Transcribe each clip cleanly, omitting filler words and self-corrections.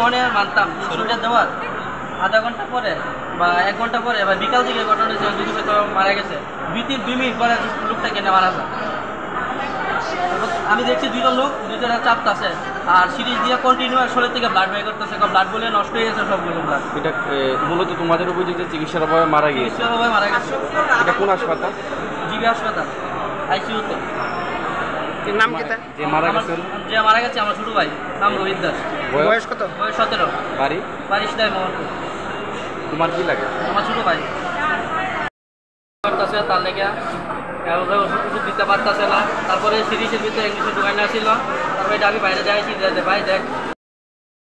মনে মানতাম ছুটিটা দেওয়ার আধা ঘন্টা পরে বা 1 ঘন্টা পরে বা বিকাল দিকে ঘটনা হয়েছে দুদিকে তো মারা গেছে 2 মিনিট পরে লোকটাকে মারা যায়। আমি দেখছি দুইজন লোক দুজনের চাপতে আছে আর সিরিজ দিয়ে কন্টিনিউ শরীর থেকে ব্লাড বের করতেছে, ব্লাড বলে নষ্ট হয়ে গেছে সবগুলো ব্লাড। এটা মূলত তোমাদের অভিযোগ যে চিকিৎসার অভাবে মারা গিয়েছে? চিকিৎসার অভাবে মারা গেছে। এটা কোন হাসপাতাল? জিবি হাসপাতাল আইসিইউতে। নাম কি তার? যে মারা গেছে আমার ছোট ভাই, নাম রোহিত দাস। বয়স কত? বয়স 17। বাড়ি সিদাই মোহনপুর। তোমার কি লাগে? আমার ছোট ভাই করতেছে তার লেগে ওষুধ দিতে পারতেছে না। তারপরে সিরিজের ভিতরে ইংলিশের দোকানে আসছিল, তারপরে এটা আমি বাইরে যাইছি, ভাই দেখ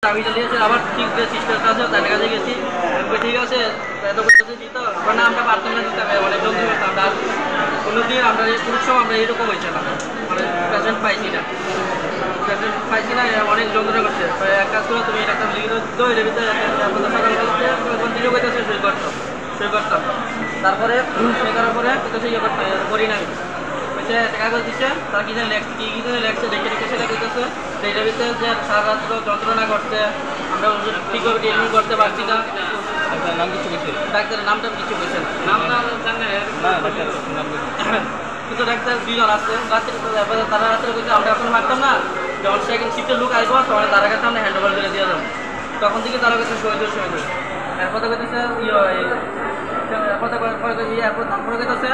আমি চালিয়েছি আবার ঠিক যে সিস্টেমটা আছে তার কাছে গেছি, ঠিক আছে এত করতেছে দিত না, আমরা পারতাম না দিতে হবে অনেক জলদি করতাম। আমরা কোনোদিন আমরা কোনো সময় আমরা এরকম হয়েছে না, মানে পেশেন্ট পাইছি না অনেক যন্ত্রণা করছে। এক কাজ করো তুমি একটা লিখিত দিতো এর ভিতরে কন্টিনিউ করতেছে সই করতাম। তারপরে সই করার পরে ইয়ে করতে করি না হচ্ছে কাগজ দিচ্ছে তারা কি জানি লেখছে দেখে সেটা করতেছে সেইটার ভিতরে যে সারা রাত্র যন্ত্রণা করছে, আমরা ঠিকভাবে ট্রিটমেন্ট করতে পারছি না। ডাক্তারের নামটা কিছু বলছে না, কিন্তু ডাক্তার 2 জন আসছে রাত্রে, তারা রাত্রে বলছে আমরা এখন পারতাম না, যখন সেকেন্ড শিফটের লোক আসবো তখন তারা কাছে আমরা হ্যান্ড ওভার করে দিয়ে যাবো। তখন থেকে তারা কাছে শহীদ এরপর করতেছে তারপরে করতেছে